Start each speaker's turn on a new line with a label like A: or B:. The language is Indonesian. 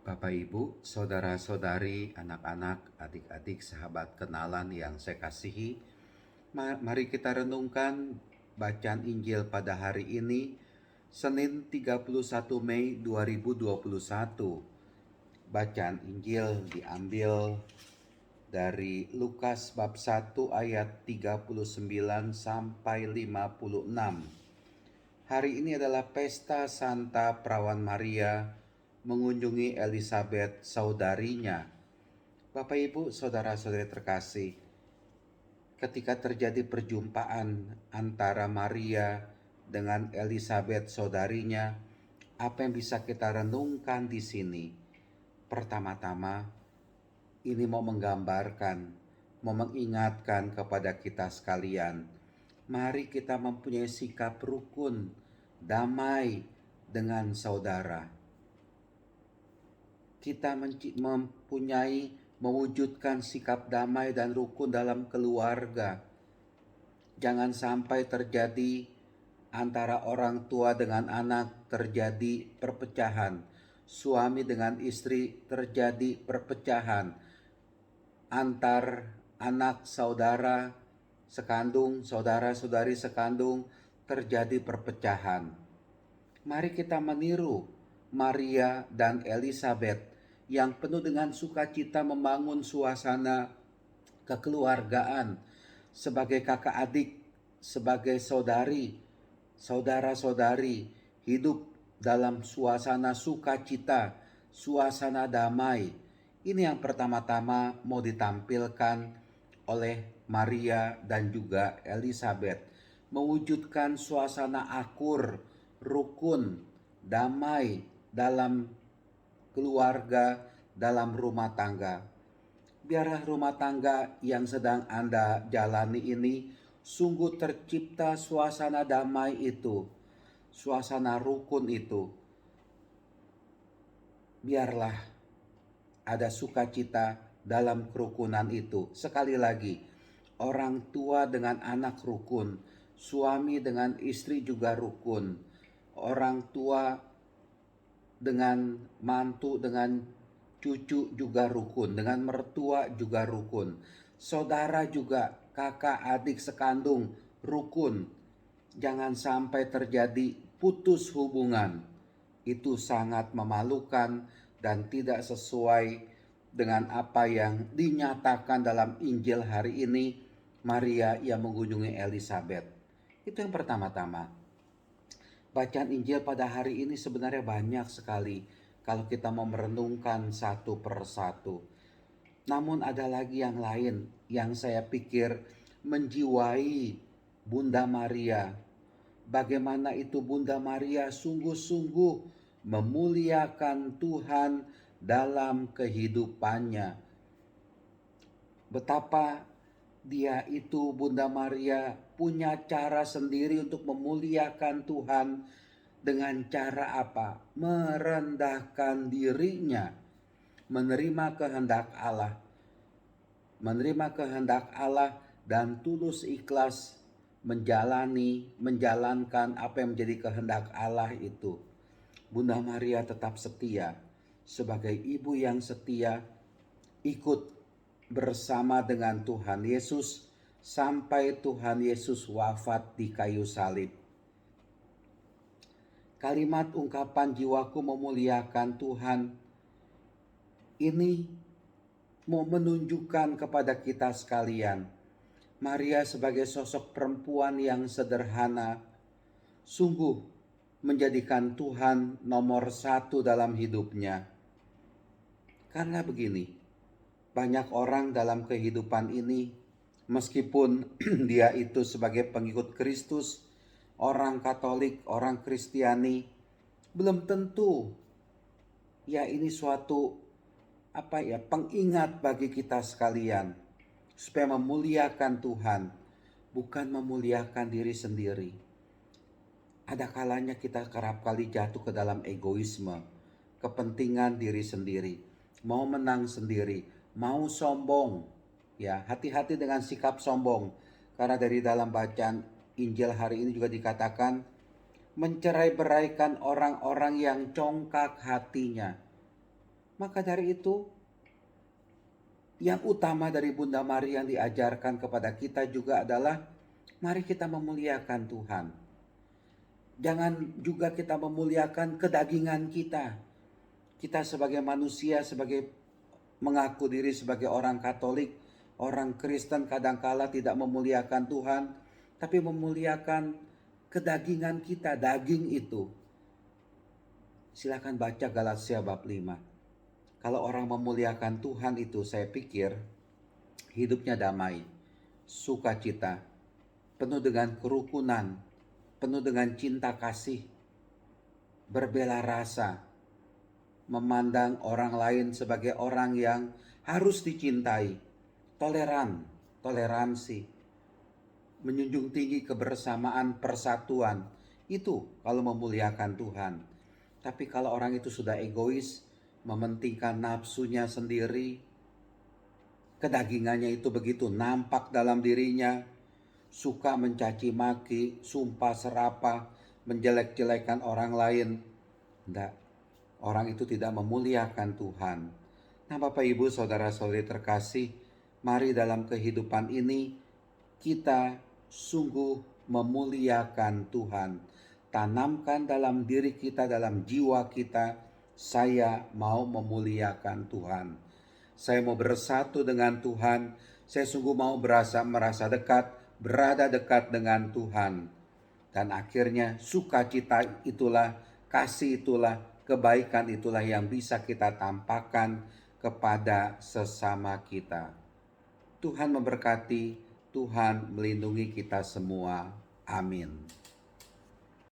A: Bapak Ibu, saudara-saudari, anak-anak, adik-adik, sahabat kenalan yang saya kasihi, mari kita renungkan bacaan Injil pada hari ini, Senin 31 Mei 2021. Bacaan Injil diambil dari Lukas bab 1 ayat 39 sampai 56. Hari ini adalah pesta Santa Perawan Maria mengunjungi Elizabeth saudarinya. Bapak Ibu, saudara-saudari terkasih, ketika terjadi perjumpaan antara Maria dengan Elizabeth saudarinya, apa yang bisa kita renungkan di sini? Pertama-tama, ini mau menggambarkan, mau mengingatkan kepada kita sekalian, mari kita mempunyai sikap rukun, damai dengan saudara. Kita mewujudkan sikap damai dan rukun dalam keluarga. Jangan sampai terjadi antara orang tua dengan anak terjadi perpecahan, suami dengan istri terjadi perpecahan, antar anak saudara sekandung, saudara-saudari sekandung terjadi perpecahan. Mari kita meniru Maria dan Elizabeth yang penuh dengan sukacita membangun suasana kekeluargaan sebagai kakak adik, sebagai saudari, saudara-saudari, hidup dalam suasana sukacita, suasana damai. Ini yang pertama-tama mau ditampilkan oleh Maria dan juga Elizabeth, mewujudkan suasana akur, rukun, damai dalam keluarga, dalam rumah tangga. Biarlah rumah tangga yang sedang Anda jalani ini sungguh tercipta suasana damai itu, suasana rukun itu. Biarlah ada sukacita dalam kerukunan itu. Sekali lagi, orang tua dengan anak rukun, suami dengan istri juga rukun, orang tua dengan mantu, dengan cucu juga rukun, dengan mertua juga rukun, saudara juga, kakak adik sekandung rukun. Jangan sampai terjadi putus hubungan. Itu sangat memalukan dan tidak sesuai dengan apa yang dinyatakan dalam Injil hari ini, Maria yang mengunjungi Elizabeth. Itu yang pertama-tama. Bacaan Injil pada hari ini sebenarnya banyak sekali kalau kita mau merenungkan satu persatu. Namun ada lagi yang lain yang saya pikir menjiwai Bunda Maria. Bagaimana itu Bunda Maria sungguh-sungguh memuliakan Tuhan dalam kehidupannya. Betapa dia itu, Bunda Maria, punya cara sendiri untuk memuliakan Tuhan. Dengan cara apa? Merendahkan dirinya, menerima kehendak Allah. Menerima kehendak Allah dan tulus ikhlas menjalankan apa yang menjadi kehendak Allah itu. Bunda Maria tetap setia sebagai ibu yang setia, ikut bersama dengan Tuhan Yesus sampai Tuhan Yesus wafat di kayu salib. Kalimat ungkapan jiwaku memuliakan Tuhan ini mau menunjukkan kepada kita sekalian, Maria sebagai sosok perempuan yang sederhana, sungguh menjadikan Tuhan nomor satu dalam hidupnya. Karena begini, banyak orang dalam kehidupan ini, meskipun dia itu sebagai pengikut Kristus, orang Katolik, orang Kristiani, belum tentu ya ini suatu pengingat bagi kita sekalian supaya memuliakan Tuhan, bukan memuliakan diri sendiri. Ada kalanya kita kerap kali jatuh ke dalam egoisme, kepentingan diri sendiri, mau menang sendiri, mau sombong. Ya, hati-hati dengan sikap sombong. Karena dari dalam bacaan Injil hari ini juga dikatakan mencerai-beraikan orang-orang yang congkak hatinya. Maka dari itu, yang utama dari Bunda Maria yang diajarkan kepada kita juga adalah mari kita memuliakan Tuhan. Jangan juga kita memuliakan kedagingan kita. Kita sebagai manusia, sebagai mengaku diri sebagai orang Katolik, orang Kristen kadangkala tidak memuliakan Tuhan, tapi memuliakan kedagingan kita, daging itu. Silakan baca Galatia bab 5. Kalau orang memuliakan Tuhan itu, saya pikir hidupnya damai, sukacita, penuh dengan kerukunan, penuh dengan cinta kasih, berbela rasa, memandang orang lain sebagai orang yang harus dicintai, toleransi, menjunjung tinggi kebersamaan, persatuan. Itu kalau memuliakan Tuhan. Tapi kalau orang itu sudah egois, mementingkan nafsunya sendiri, kedagingannya itu begitu nampak dalam dirinya, suka mencaci maki, sumpah serapah, menjelek-jelekan orang lain. Tidak, orang itu tidak memuliakan Tuhan. Nah, Bapak Ibu saudara-saudari terkasih, mari dalam kehidupan ini kita sungguh memuliakan Tuhan. Tanamkan dalam diri kita, dalam jiwa kita, saya mau memuliakan Tuhan. Saya mau bersatu dengan Tuhan. Saya sungguh mau merasa dekat, berada dekat dengan Tuhan. Dan akhirnya sukacita itulah, kasih itulah, kebaikan itulah yang bisa kita tampakkan kepada sesama kita. Tuhan memberkati, Tuhan melindungi kita semua. Amin.